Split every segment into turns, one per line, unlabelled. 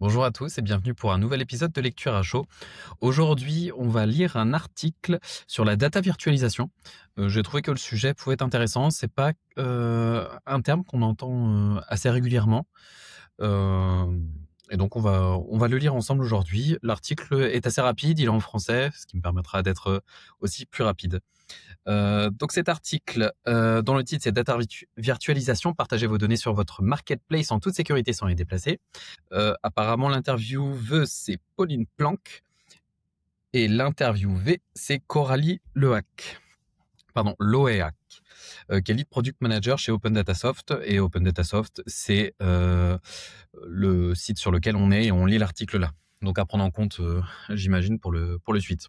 Bonjour à tous et bienvenue pour un nouvel épisode de Lecture à chaud. Aujourd'hui, on va lire un article sur la data virtualisation. J'ai trouvé que le sujet pouvait être intéressant. C'est pas un terme qu'on entend assez régulièrement. Euh, et donc, on va le lire ensemble aujourd'hui. L'article est assez rapide, il est en français, ce qui me permettra d'être aussi plus rapide. Donc cet article, dont le titre c'est Data Virtualisation, partagez vos données sur votre marketplace en toute sécurité sans les déplacer. Apparemment l'intervieweuse c'est Pauline Planck et l'interviewée c'est Coralie Loac. Pardon, Loéac, qui est Lead Product Manager chez Open Datasoft. Et Open Datasoft, c'est le site sur lequel on est et on lit l'article là. Donc à prendre en compte, j'imagine, pour le suite.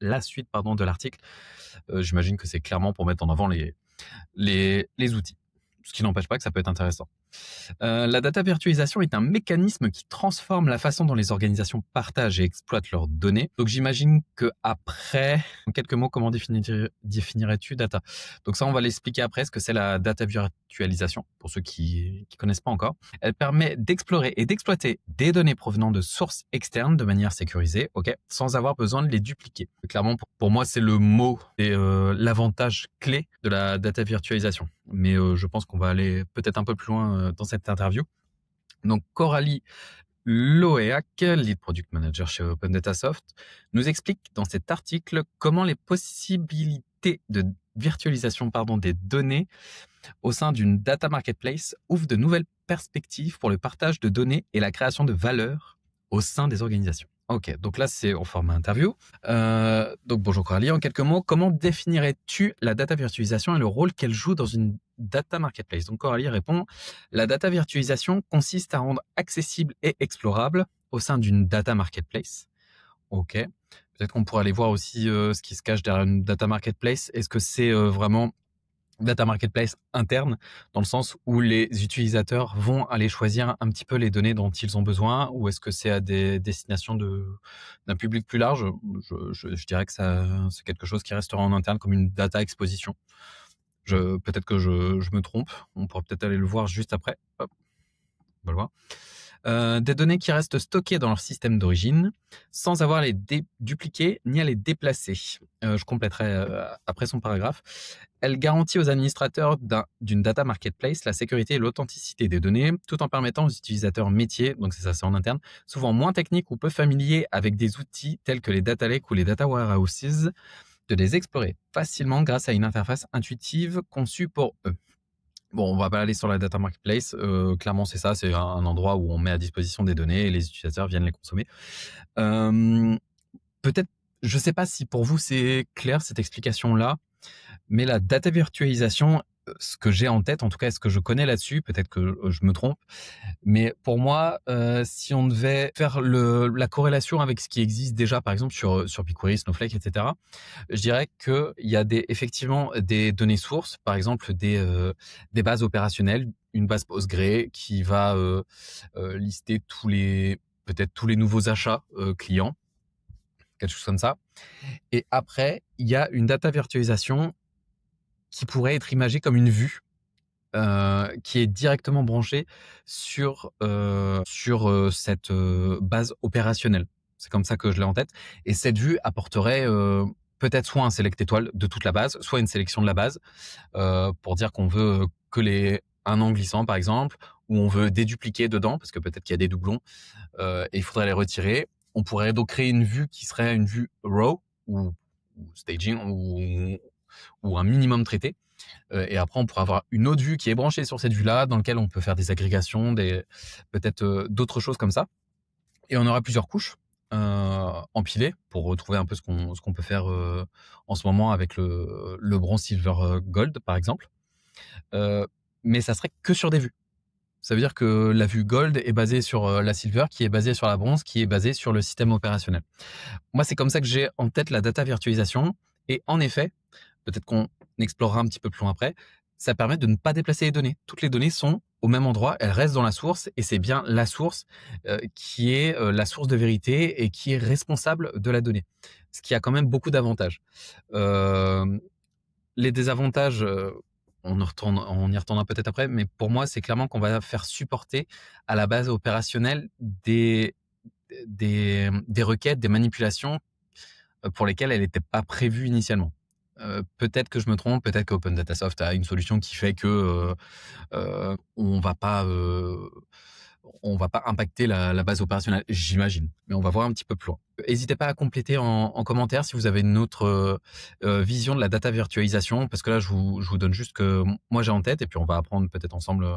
La suite pardon, de l'article, j'imagine que c'est clairement pour mettre en avant les outils. Ce qui n'empêche pas que ça peut être intéressant. La data virtualisation est un mécanisme qui transforme la façon dont les organisations partagent et exploitent leurs données. Donc j'imagine que après, en quelques mots, comment définirais-tu data? Donc ça, on va l'expliquer après, ce que c'est la data virtualisation, pour ceux qui connaissent pas encore. Elle permet d'explorer et d'exploiter des données provenant de sources externes de manière sécurisée, sans avoir besoin de les dupliquer. Clairement, pour moi, c'est le mot et l'avantage clé de la data virtualisation. Mais je pense qu'on va aller peut-être un peu plus loin dans cette interview. Donc Coralie Loéac, Lead Product Manager chez Open Datasoft, nous explique dans cet article comment les possibilités de virtualisation des données au sein d'une data marketplace ouvrent de nouvelles perspectives pour le partage de données et la création de valeur au sein des organisations. Ok, donc là c'est au format interview. Donc bonjour Coralie, en quelques mots, comment définirais-tu la data virtualisation et le rôle qu'elle joue dans une data marketplace? Donc Coralie répond, la data virtualisation consiste à rendre accessible et explorable au sein d'une data marketplace. Ok, peut-être qu'on pourrait aller voir aussi ce qui se cache derrière une data marketplace. Est-ce que c'est vraiment data marketplace interne, dans le sens où les utilisateurs vont aller choisir un petit peu les données dont ils ont besoin, ou est-ce que c'est à des destinations d'un public plus large? Je dirais que c'est quelque chose qui restera en interne comme une data exposition. Peut-être que je me trompe, on pourra peut-être aller le voir juste après. Hop, on va le voir. Des données qui restent stockées dans leur système d'origine sans avoir à les dupliquer ni à les déplacer. Je compléterai après son paragraphe. Elle garantit aux administrateurs d'une data marketplace la sécurité et l'authenticité des données, tout en permettant aux utilisateurs métiers, donc c'est en interne, souvent moins techniques ou peu familiers avec des outils tels que les data lakes ou les data warehouses, de les explorer facilement grâce à une interface intuitive conçue pour eux. Bon, on va pas aller sur la data marketplace. Clairement, c'est ça. C'est un endroit où on met à disposition des données et les utilisateurs viennent les consommer. Peut-être, je sais pas si pour vous c'est clair cette explication-là, mais la data virtualisation, ce que j'ai en tête, en tout cas ce que je connais là-dessus, peut-être que je me trompe, mais pour moi, si on devait faire la corrélation avec ce qui existe déjà, par exemple sur BigQuery, Snowflake, etc., je dirais qu'il y a effectivement des données sources, par exemple des bases opérationnelles, une base Postgre qui va lister peut-être tous les nouveaux achats clients, quelque chose comme ça. Et après, il y a une data virtualisation qui pourrait être imagée comme une vue qui est directement branchée sur cette base opérationnelle. C'est comme ça que je l'ai en tête. Et cette vue apporterait peut-être soit un select étoile de toute la base, soit une sélection de la base pour dire qu'on veut un an glissant, par exemple, ou on veut dédupliquer dedans, parce que peut-être qu'il y a des doublons, et il faudrait les retirer. On pourrait donc créer une vue qui serait une vue raw, ou staging, ou un minimum traité. Et après, on pourra avoir une autre vue qui est branchée sur cette vue-là, dans laquelle on peut faire des agrégations, peut-être d'autres choses comme ça. Et on aura plusieurs couches empilées pour retrouver un peu ce qu'on peut faire en ce moment avec le bronze, silver, gold, par exemple. Mais ça serait que sur des vues. Ça veut dire que la vue gold est basée sur la silver, qui est basée sur la bronze, qui est basée sur le système opérationnel. Moi, c'est comme ça que j'ai en tête la data virtualisation. Et en effet, peut-être qu'on explorera un petit peu plus loin après, ça permet de ne pas déplacer les données. Toutes les données sont au même endroit, elles restent dans la source, et c'est bien la source qui est la source de vérité et qui est responsable de la donnée. Ce qui a quand même beaucoup d'avantages. Les désavantages, on y retournera peut-être après, mais pour moi, c'est clairement qu'on va faire supporter à la base opérationnelle des requêtes, des manipulations pour lesquelles elle n'était pas prévue initialement. Peut-être que je me trompe, peut-être qu'Open Datasoft a une solution qui fait que on va pas impacter la base opérationnelle, j'imagine. Mais on va voir un petit peu plus loin. N'hésitez pas à compléter en commentaire si vous avez une autre vision de la data virtualisation, parce que là, je vous donne juste que moi j'ai en tête, et puis on va apprendre peut-être ensemble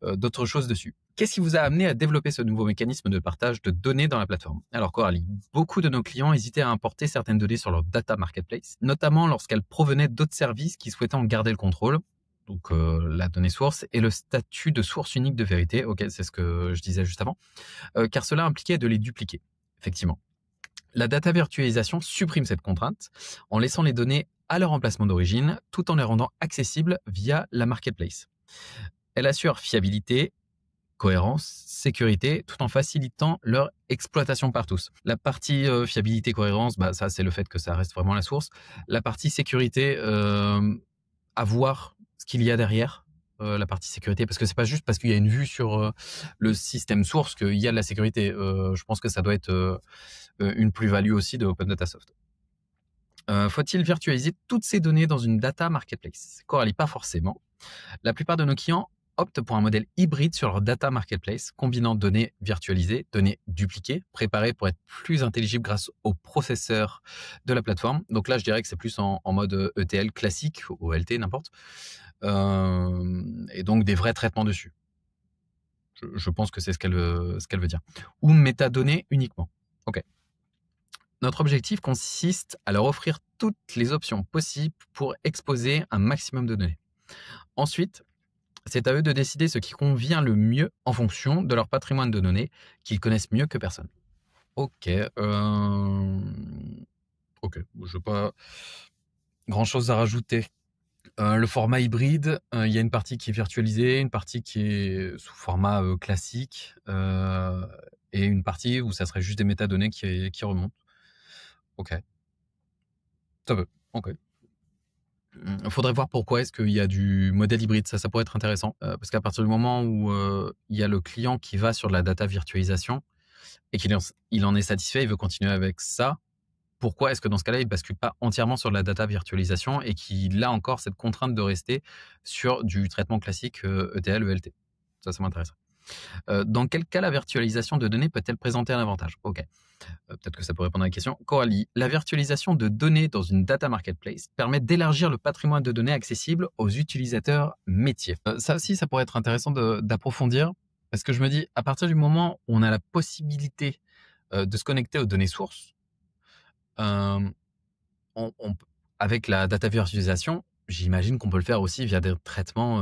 d'autres choses dessus. Qu'est-ce qui vous a amené à développer ce nouveau mécanisme de partage de données dans la plateforme? Alors Coralie, beaucoup de nos clients hésitaient à importer certaines données sur leur data marketplace, notamment lorsqu'elles provenaient d'autres services qui souhaitaient en garder le contrôle. Donc la donnée source et le statut de source unique de vérité. Ok, c'est ce que je disais juste avant, car cela impliquait de les dupliquer. Effectivement. La data virtualisation supprime cette contrainte en laissant les données à leur emplacement d'origine tout en les rendant accessibles via la marketplace. Elle assure fiabilité, cohérence, sécurité, tout en facilitant leur exploitation par tous. La partie fiabilité, cohérence, ça c'est le fait que ça reste vraiment la source. La partie sécurité, à voir ce qu'il y a derrière la partie sécurité, parce que c'est pas juste parce qu'il y a une vue sur le système source qu'il y a de la sécurité. Je pense que ça doit être une plus-value aussi de Open Datasoft. Faut-il virtualiser toutes ces données dans une data marketplace? Coralie, pas forcément. La plupart de nos clients optent pour un modèle hybride sur leur data marketplace, combinant données virtualisées, données dupliquées, préparées pour être plus intelligibles grâce au processeur de la plateforme. Donc là, je dirais que c'est plus en mode ETL classique, ou OLT, n'importe. Et donc des vrais traitements dessus. Je pense que c'est ce qu'elle veut dire. Ou métadonnées uniquement. Ok. Notre objectif consiste à leur offrir toutes les options possibles pour exposer un maximum de données. Ensuite, c'est à eux de décider ce qui convient le mieux en fonction de leur patrimoine de données qu'ils connaissent mieux que personne. Ok. Ok, je n'ai pas grand-chose à rajouter. Le format hybride, il y a une partie qui est virtualisée, une partie qui est sous format classique, et une partie où ça serait juste des métadonnées qui remontent. Ok. Ça peut. Ok. Il faudrait voir pourquoi est-ce qu'il y a du modèle hybride. Ça pourrait être intéressant. Parce qu'à partir du moment où il y a le client qui va sur la data virtualisation et qu'il en est satisfait, il veut continuer avec ça, pourquoi est-ce que dans ce cas-là, il ne bascule pas entièrement sur la data virtualisation et qu'il a encore cette contrainte de rester sur du traitement classique ETL, ELT? Ça m'intéresse. Dans quel cas la virtualisation de données peut-elle présenter un avantage? Ok. Peut-être que ça peut répondre à la question. Coralie, la virtualisation de données dans une data marketplace permet d'élargir le patrimoine de données accessible aux utilisateurs métiers. Ça aussi, ça pourrait être intéressant d'approfondir, parce que je me dis, à partir du moment où on a la possibilité de se connecter aux données sources, avec la data virtualisation, j'imagine qu'on peut le faire aussi via des traitements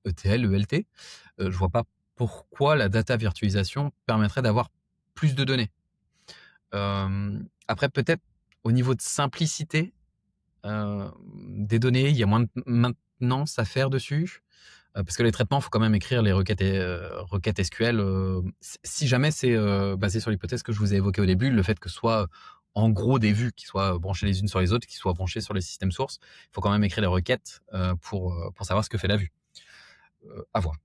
ETL, ELT. Je vois pas pourquoi la data virtualisation permettrait d'avoir plus de données. Après, peut-être au niveau de simplicité des données, il y a moins de maintenance à faire dessus. Parce que les traitements, il faut quand même écrire les requêtes SQL. Si jamais c'est basé sur l'hypothèse que je vous ai évoquée au début, le fait que ce soit en gros des vues qui soient branchées les unes sur les autres, qui soient branchées sur les systèmes sources, il faut quand même écrire les requêtes pour savoir ce que fait la vue. À voir.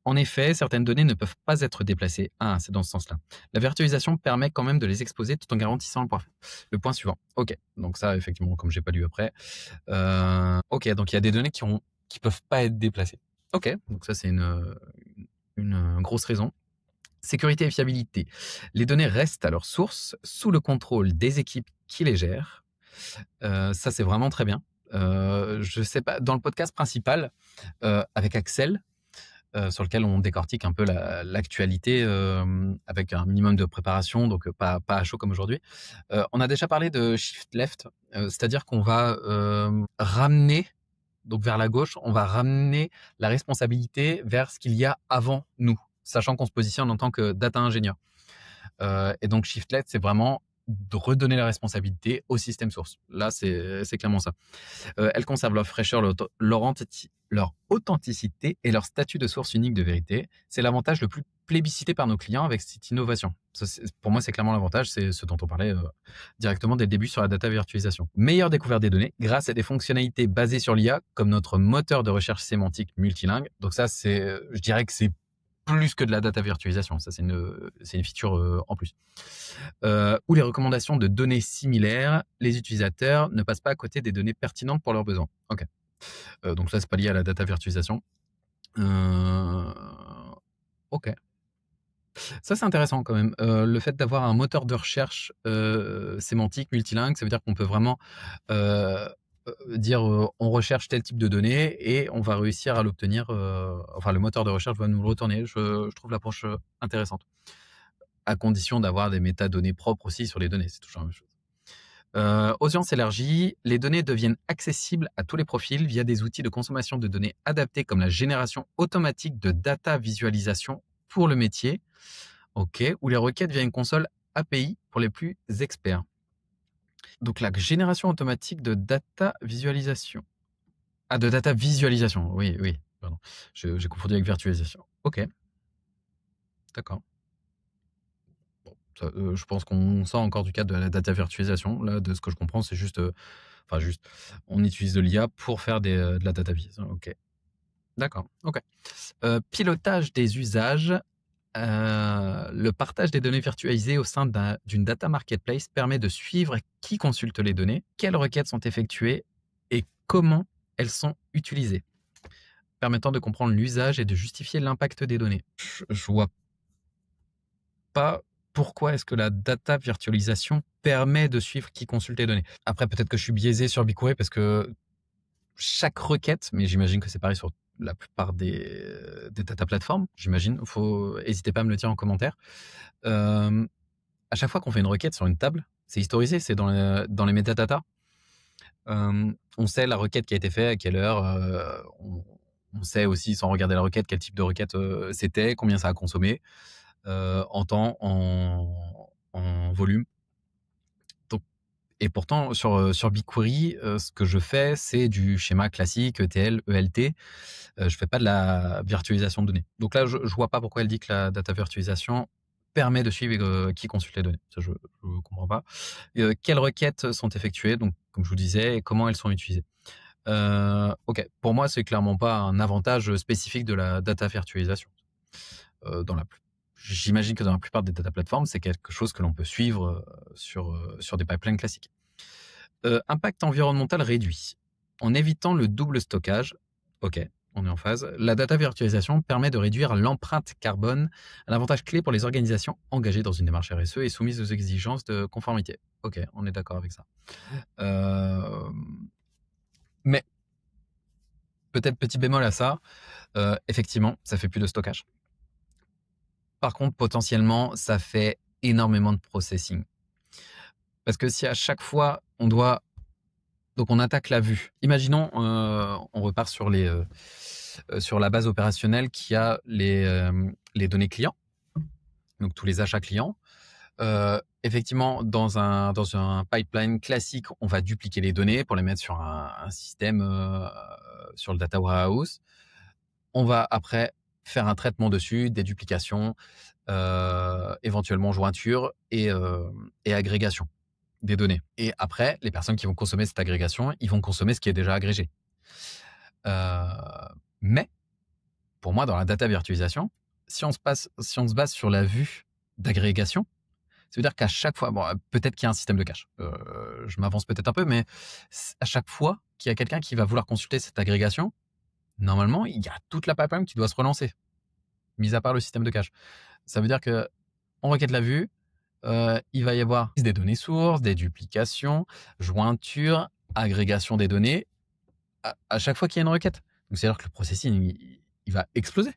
En effet, certaines données ne peuvent pas être déplacées. Ah, c'est dans ce sens-là. La virtualisation permet quand même de les exposer tout en garantissant le point suivant. Ok, donc ça, effectivement, comme j'ai pas lu après. Ok, donc il y a des données qui peuvent pas être déplacées. Ok, donc ça, c'est une grosse raison. Sécurité et fiabilité. Les données restent à leur source sous le contrôle des équipes qui les gèrent. Ça, c'est vraiment très bien. Je sais pas, dans le podcast principal, avec Axel, sur lequel on décortique un peu l'actualité avec un minimum de préparation, donc pas à chaud comme aujourd'hui. On a déjà parlé de shift left, c'est-à-dire qu'on va ramener, donc vers la gauche, on va ramener la responsabilité vers ce qu'il y a avant nous, sachant qu'on se positionne en tant que data ingénieur. Et donc shift left, c'est vraiment de redonner la responsabilité au système source. Là, c'est clairement ça. Elles conservent leur fraîcheur, leur authenticité et leur statut de source unique de vérité. C'est l'avantage le plus plébiscité par nos clients avec cette innovation. Ça, pour moi, c'est clairement l'avantage. C'est ce dont on parlait directement dès le début sur la data virtualisation. Meilleure découverte des données grâce à des fonctionnalités basées sur l'IA comme notre moteur de recherche sémantique multilingue. Donc ça, je dirais que c'est plus que de la data virtualisation. Ça, c'est une feature en plus. Ou les recommandations de données similaires, les utilisateurs ne passent pas à côté des données pertinentes pour leurs besoins. Ok. Donc là, c'est pas lié à la data virtualisation. Ok. Ça, c'est intéressant quand même. Le fait d'avoir un moteur de recherche sémantique multilingue, ça veut dire qu'on peut vraiment dire on recherche tel type de données et on va réussir à l'obtenir. Enfin, le moteur de recherche va nous le retourner. Je trouve l'approche intéressante. À condition d'avoir des métadonnées propres aussi sur les données. C'est toujours la même chose. Audience élargie, les données deviennent accessibles à tous les profils via des outils de consommation de données adaptés comme la génération automatique de data visualisation pour le métier, ou les requêtes via une console API pour les plus experts. Donc la génération automatique de data visualisation. Ah, de data visualisation, oui, pardon. J'ai confondu avec virtualisation. Ok, d'accord. Je pense qu'on sort encore du cadre de la data virtualisation. Là, de ce que je comprends, c'est juste, on utilise de l'IA pour faire de la data vis. Ok, d'accord. Ok. Pilotage des usages. Le partage des données virtualisées au sein d'une data marketplace permet de suivre qui consulte les données, quelles requêtes sont effectuées et comment elles sont utilisées, permettant de comprendre l'usage et de justifier l'impact des données. Je vois pas pourquoi est-ce que la data virtualisation permet de suivre qui consulte les données. Après, peut-être que je suis biaisé sur BigQuery parce que chaque requête, mais j'imagine que c'est pareil sur la plupart des data platforms, j'imagine. N'hésitez pas à me le dire en commentaire. À chaque fois qu'on fait une requête sur une table, c'est historisé, c'est dans les metadata. On sait la requête qui a été faite, à quelle heure. On sait aussi, sans regarder la requête, quel type de requête c'était, combien ça a consommé. En temps, en volume. Donc, et pourtant, sur BigQuery, ce que je fais, c'est du schéma classique, ETL, ELT. Je fais pas de la virtualisation de données. Donc là, je vois pas pourquoi elle dit que la data virtualisation permet de suivre qui consulte les données. Ça, je comprends pas. Quelles requêtes sont effectuées, donc comme je vous disais, et comment elles sont utilisées. Ok, pour moi, c'est clairement pas un avantage spécifique de la data virtualisation. J'imagine que dans la plupart des data platforms, c'est quelque chose que l'on peut suivre sur des pipelines classiques. Impact environnemental réduit. En évitant le double stockage, ok, on est en phase, la data virtualisation permet de réduire l'empreinte carbone, un avantage clé pour les organisations engagées dans une démarche RSE et soumises aux exigences de conformité. Ok, on est d'accord avec ça. Mais, peut-être petit bémol à ça, effectivement, ça fait plus de stockage. Par contre, potentiellement, ça fait énormément de processing. Parce que si à chaque fois, donc on attaque la vue. Imaginons, on repart sur la base opérationnelle qui a les données clients, donc tous les achats clients. Effectivement, dans un pipeline classique, on va dupliquer les données pour les mettre sur un système, sur le data warehouse. On va après faire un traitement dessus, des duplications, éventuellement jointure et agrégation des données. Et après, les personnes qui vont consommer cette agrégation, ils vont consommer ce qui est déjà agrégé. Mais, pour moi, dans la data virtualisation, si on se base sur la vue d'agrégation, ça veut dire qu'à chaque fois, bon, peut-être qu'il y a un système de cache. Je m'avance peut-être un peu, mais à chaque fois qu'il y a quelqu'un qui va vouloir consulter cette agrégation, normalement, il y a toute la pipeline qui doit se relancer, mis à part le système de cache. Ça veut dire que on requête la vue, il va y avoir des données sources, des duplications, jointure, agrégation des données, à chaque fois qu'il y a une requête. Donc, c'est-à-dire que le processing, il va exploser.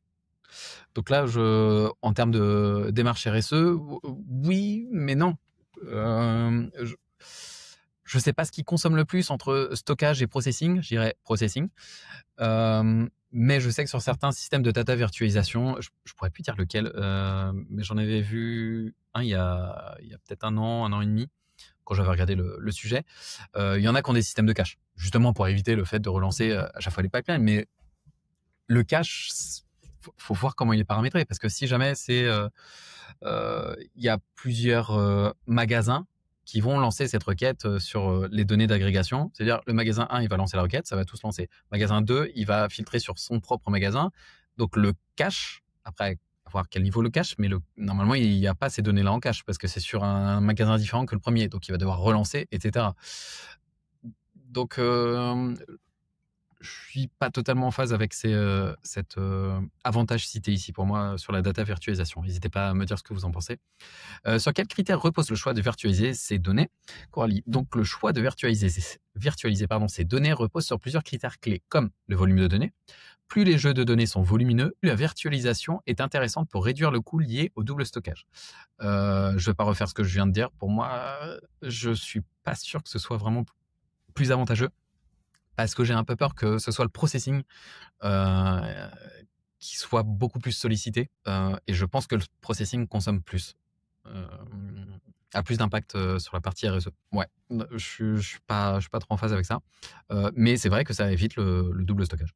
Donc là, en termes de démarche RSE, oui, mais non. Je ne sais pas ce qui consomme le plus entre stockage et processing. Je dirais processing. Mais je sais que sur certains systèmes de data virtualisation, je pourrais plus dire lequel, mais j'en avais vu un il y a peut-être un an et demi, quand j'avais regardé le sujet. Il y en a qui ont des systèmes de cache, justement pour éviter le fait de relancer à chaque fois les pipelines. Mais le cache, faut voir comment il est paramétré, parce que si jamais il y a plusieurs magasins qui vont lancer cette requête sur les données d'agrégation. C'est-à-dire, le magasin 1, il va lancer la requête, ça va tous lancer. Magasin 2, il va filtrer sur son propre magasin. Donc, le cache, après, à voir quel niveau le cache, mais normalement, il n'y a pas ces données-là en cache, parce que c'est sur un magasin différent que le premier. Donc, il va devoir relancer, etc. Donc, je suis pas totalement en phase avec cet avantage cité ici pour moi sur la data virtualisation. N'hésitez pas à me dire ce que vous en pensez. Sur quels critères repose le choix de virtualiser ces données, Coralie? Donc, le choix de virtualiser ces données repose sur plusieurs critères clés, comme le volume de données. Plus les jeux de données sont volumineux, plus la virtualisation est intéressante pour réduire le coût lié au double stockage. Je ne vais pas refaire ce que je viens de dire. Pour moi, je suis pas sûr que ce soit vraiment plus avantageux, parce que j'ai un peu peur que ce soit le processing qui soit beaucoup plus sollicité. Et je pense que le processing consomme plus, a plus d'impact sur la partie RSE. Ouais, je suis pas trop en phase avec ça. Mais c'est vrai que ça évite le double stockage.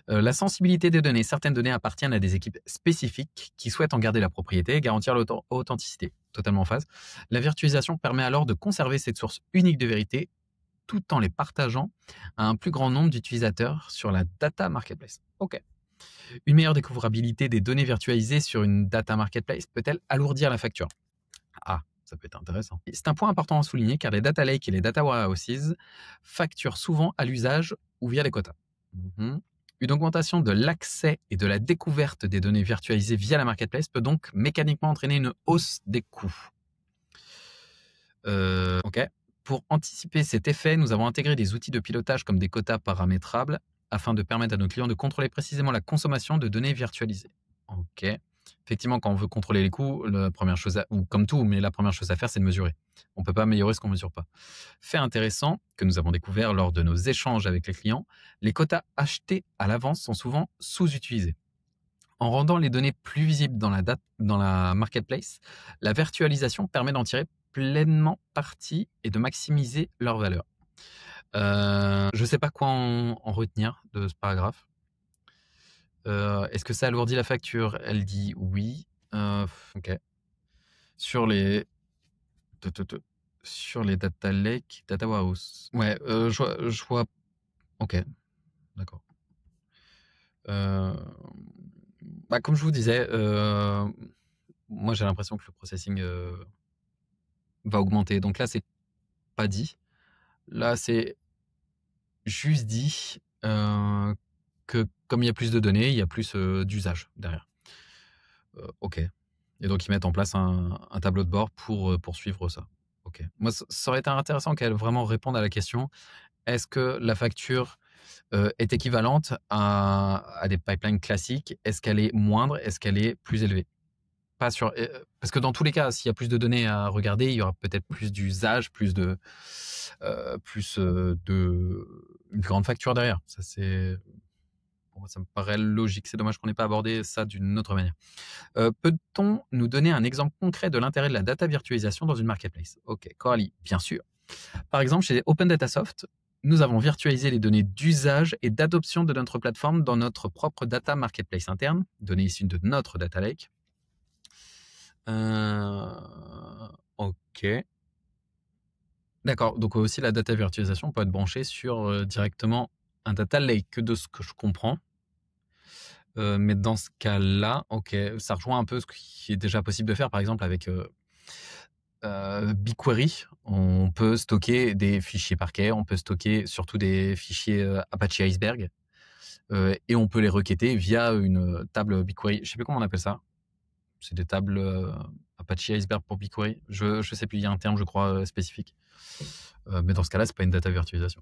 La sensibilité des données. Certaines données appartiennent à des équipes spécifiques qui souhaitent en garder la propriété et garantir l'authenticité. Totalement en phase. La virtualisation permet alors de conserver cette source unique de vérité tout en les partageant à un plus grand nombre d'utilisateurs sur la data marketplace. OK. Une meilleure découvrabilité des données virtualisées sur une data marketplace peut-elle alourdir la facture? Ah, ça peut être intéressant. C'est un point important à souligner, car les data lakes et les data warehouses facturent souvent à l'usage ou via les quotas. Une augmentation de l'accès et de la découverte des données virtualisées via la marketplace peut donc mécaniquement entraîner une hausse des coûts. OK. Pour anticiper cet effet, nous avons intégré des outils de pilotage comme des quotas paramétrables afin de permettre à nos clients de contrôler précisément la consommation de données virtualisées. OK. Effectivement, quand on veut contrôler les coûts, la première chose ou comme tout, mais la première chose à faire, c'est de mesurer. On ne peut pas améliorer ce qu'on ne mesure pas. Fait intéressant que nous avons découvert lors de nos échanges avec les clients, les quotas achetés à l'avance sont souvent sous-utilisés. En rendant les données plus visibles dans la marketplace, la virtualisation permet d'en tirer pleinement parti et de maximiser leur valeur. Je ne sais pas quoi en retenir de ce paragraphe. Est-ce que ça alourdit la facture? Elle dit oui. OK. Sur les sur les data lake, data warehouse. Ouais, je vois. OK, d'accord. Comme je vous disais, moi j'ai l'impression que le processing va augmenter. Donc là, c'est pas dit. Là, c'est juste dit que comme il y a plus de données, il y a plus d'usage derrière. OK. Et donc, ils mettent en place un tableau de bord pour suivre ça. OK. Moi, ça aurait été intéressant qu'elle vraiment réponde à la question: est-ce que la facture est équivalente à des pipelines classiques? Est-ce qu'elle est moindre? Est-ce qu'elle est plus élevée? Pas sur, parce que dans tous les cas, s'il y a plus de données à regarder, il y aura peut-être plus d'usage, plus de une grande facture derrière. Ça, ça me paraît logique. C'est dommage qu'on n'ait pas abordé ça d'une autre manière. Peut-on nous donner un exemple concret de l'intérêt de la data virtualisation dans une marketplace? OK, Coralie, bien sûr. Par exemple, chez Open Data Soft, nous avons virtualisé les données d'usage et d'adoption de notre plateforme dans notre propre data marketplace interne, données issues de notre data lake. OK. D'accord. Donc aussi, la data virtualisation peut être branchée sur directement un data lake, de ce que je comprends. Mais dans ce cas-là, OK, ça rejoint un peu ce qui est déjà possible de faire, par exemple, avec BigQuery. On peut stocker des fichiers parquet, on peut stocker surtout des fichiers Apache Iceberg, et on peut les requêter via une table BigQuery. Je sais plus comment on appelle ça. C'est des tables Apache Iceberg pour BigQuery. Je sais plus, il y a un terme, je crois, spécifique. Mais dans ce cas-là, c'est pas une data virtualisation.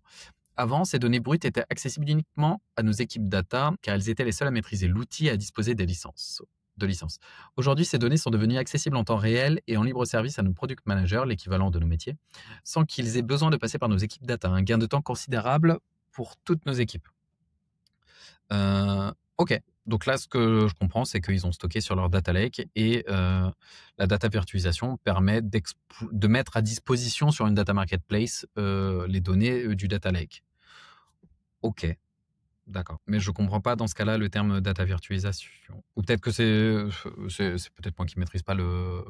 Avant, ces données brutes étaient accessibles uniquement à nos équipes data, car elles étaient les seules à maîtriser l'outil et à disposer de licences. Aujourd'hui, ces données sont devenues accessibles en temps réel et en libre service à nos product managers, l'équivalent de nos métiers, sans qu'ils aient besoin de passer par nos équipes data. Un gain de temps considérable pour toutes nos équipes. OK. Donc là, ce que je comprends, c'est qu'ils ont stocké sur leur data lake et la data virtualisation permet de mettre à disposition sur une data marketplace, les données, du data lake. OK, d'accord. Mais je comprends pas dans ce cas-là le terme data virtualisation. Ou peut-être que c'est peut-être moi qui maîtrise pas le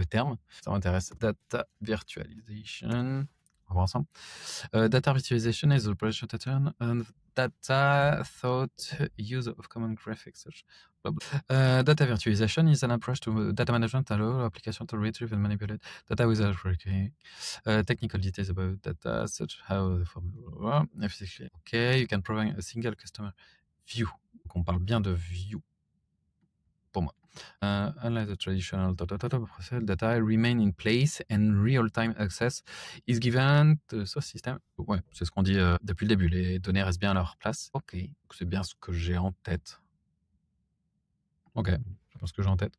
terme. Ça m'intéresse. Data virtualization. On va voir ensemble. Data virtualization is a operation pattern and data thought use of common graphics. Data virtualization is an approach to data management allow application to retrieve and manipulate data without working. Technical details about data, such how the formula. Okay, you can provide a single customer view. Donc on parle bien de view pour moi. Unlike the traditional process, data remain in place and real-time access is given to the source system. Ouais, c'est ce qu'on dit depuis le début. Les données restent bien à leur place. Ok, c'est bien ce que j'ai en tête. Ok, c'est bien ce que j'ai en tête.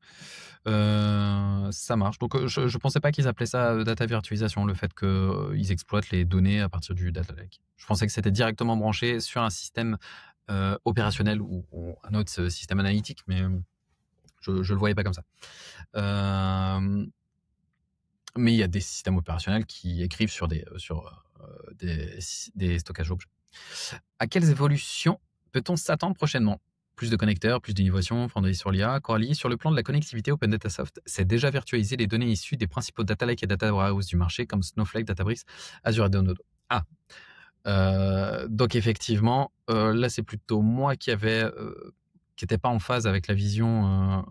Ça marche. Donc, je pensais pas qu'ils appelaient ça data virtualisation, le fait qu'ils exploitent les données à partir du data lake. Je pensais que c'était directement branché sur un système opérationnel ou un autre système analytique, mais je le voyais pas comme ça. Mais il y a des systèmes opérationnels qui écrivent sur des stockages objets. À quelles évolutions peut-on s'attendre prochainement? Plus de connecteurs, plus d'innovations fondées sur l'IA. Coralie, sur le plan de la connectivité, Open Data Soft s'est déjà virtualisé les données issues des principaux data lakes et data warehouse du marché comme Snowflake, Databricks, Azure et Denodo. Ah, donc effectivement, là c'est plutôt moi qui n'était pas en phase avec la vision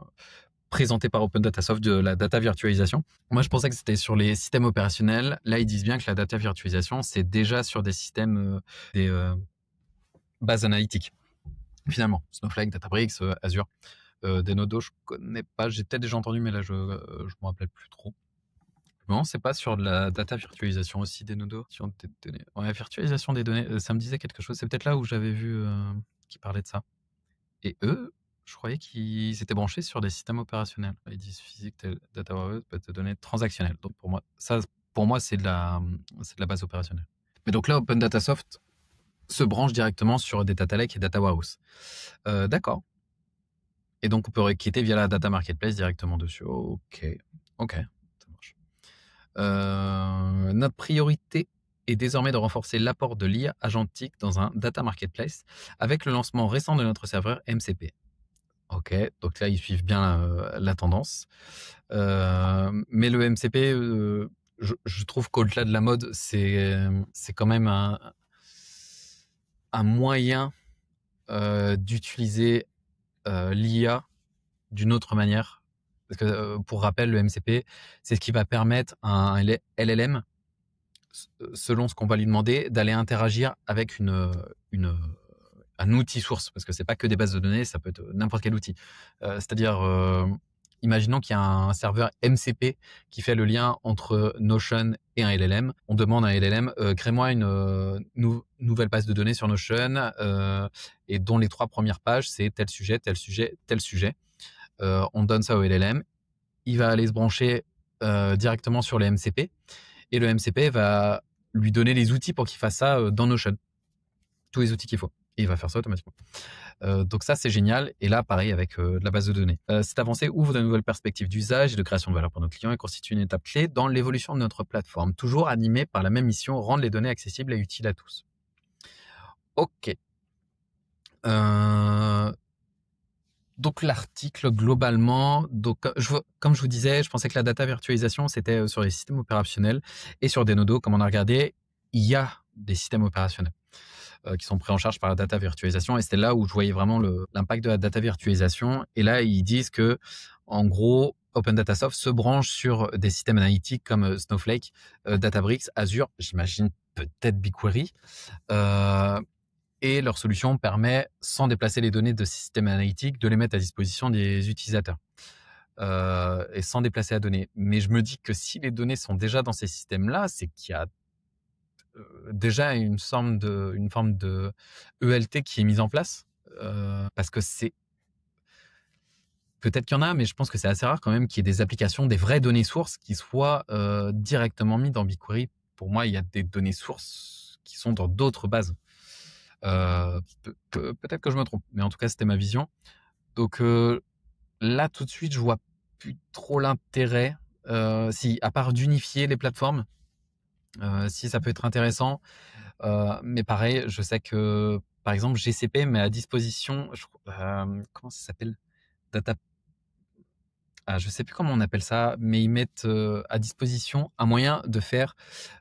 présentée par Open Data Soft de la data virtualisation. Moi, je pensais que c'était sur les systèmes opérationnels. Là, ils disent bien que la data virtualisation, c'est déjà sur des systèmes, des bases analytiques. Finalement, Snowflake, Databricks, Azure. Denodo, je connais pas. J'ai peut-être déjà entendu, mais là, je me rappelle plus trop. Non, c'est pas sur de la data virtualisation aussi, Denodo. Sur des données. Ouais, virtualisation des données, ça me disait quelque chose. C'est peut-être là où j'avais vu qu'ils parlaient de ça. Et eux, je croyais qu'ils étaient branchés sur des systèmes opérationnels. Ils disent physique, data warehouse, base de données transactionnelles. Donc pour moi, c'est de la base opérationnelle. Mais donc là, Open Data Soft se branche directement sur des data lakes et data warehouse. D'accord. Et donc on peut requêter via la data marketplace directement dessus. Ok, ça marche. Notre priorité est désormais de renforcer l'apport de l'IA agentique dans un data marketplace avec le lancement récent de notre serveur MCP. Ok, donc là, ils suivent bien la tendance. Mais le MCP, je trouve qu'au-delà de la mode, c'est quand même un moyen d'utiliser l'IA d'une autre manière. Parce que, pour rappel, le MCP, c'est ce qui va permettre à un LLM, selon ce qu'on va lui demander, d'aller interagir avec un outil source, parce que c'est pas que des bases de données, ça peut être n'importe quel outil. C'est-à-dire, imaginons qu'il y a un serveur MCP qui fait le lien entre Notion et un LLM. On demande à un LLM, crée-moi une nouvelle base de données sur Notion, et dont les 3 premières pages, c'est tel sujet, tel sujet, tel sujet. On donne ça au LLM. Il va aller se brancher directement sur les MCP, et le MCP va lui donner les outils pour qu'il fasse ça dans Notion. Tous les outils qu'il faut. Et il va faire ça automatiquement. Donc ça, c'est génial. Et là, pareil avec de la base de données. Cette avancée ouvre de nouvelles perspectives d'usage et de création de valeur pour nos clients et constitue une étape clé dans l'évolution de notre plateforme, toujours animée par la même mission, rendre les données accessibles et utiles à tous. Ok. Donc l'article, globalement, comme je vous disais, je pensais que la data virtualisation, c'était sur les systèmes opérationnels et sur Denodo. Comme on a regardé, il y a des systèmes opérationnels qui sont pris en charge par la data virtualisation. Et c'était là où je voyais vraiment l'impact de la data virtualisation. Et là, ils disent que, en gros, Open Data Soft se branche sur des systèmes analytiques comme Snowflake, Databricks, Azure, j'imagine peut-être BigQuery. Et leur solution permet, sans déplacer les données de systèmes analytiques, de les mettre à disposition des utilisateurs. Et sans déplacer la donnée. Mais je me dis que si les données sont déjà dans ces systèmes-là, c'est qu'il y a déjà une forme de ELT qui est mise en place. Parce que c'est... Peut-être qu'il y en a, mais je pense que c'est assez rare quand même qu'il y ait des applications, des vraies données sources qui soient directement mises dans BigQuery. Pour moi, il y a des données sources qui sont dans d'autres bases. Peut-être que je me trompe, mais en tout cas, c'était ma vision. Donc là, tout de suite, je vois plus trop l'intérêt. Si, à part d'unifier les plateformes, si ça peut être intéressant. Mais pareil, je sais que, par exemple, GCP met à disposition, comment ça s'appelle? Data je sais plus comment on appelle ça, mais ils mettent, à disposition un moyen de faire,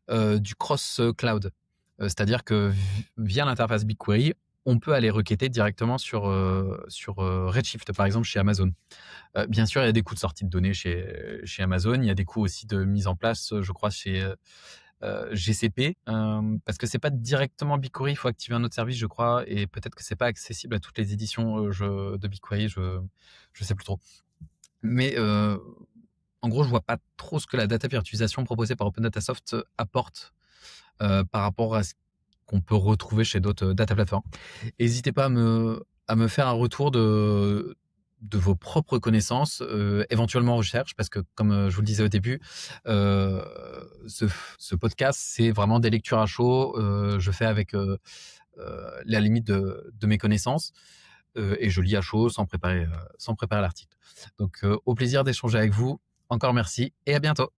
du cross, cloud. C'est-à-dire que via l'interface BigQuery, on peut aller requêter directement sur Redshift, par exemple, chez Amazon. Bien sûr, il y a des coûts de sortie de données chez Amazon. Il y a des coûts aussi de mise en place, je crois, chez, GCP, parce que c'est pas directement BigQuery, il faut activer un autre service, je crois, et peut-être que c'est pas accessible à toutes les éditions, de BigQuery, je sais plus trop. Mais en gros, je vois pas trop ce que la data virtualisation proposée par Open Data Soft apporte par rapport à ce qu'on peut retrouver chez d'autres data platforms. N'hésitez pas à me faire un retour de vos propres connaissances, éventuellement recherche, parce que comme je vous le disais au début, euh, ce, ce podcast, c'est vraiment des lectures à chaud. Je fais avec la limite de mes connaissances et je lis à chaud sans préparer l'article. Donc, au plaisir d'échanger avec vous. Encore merci et à bientôt.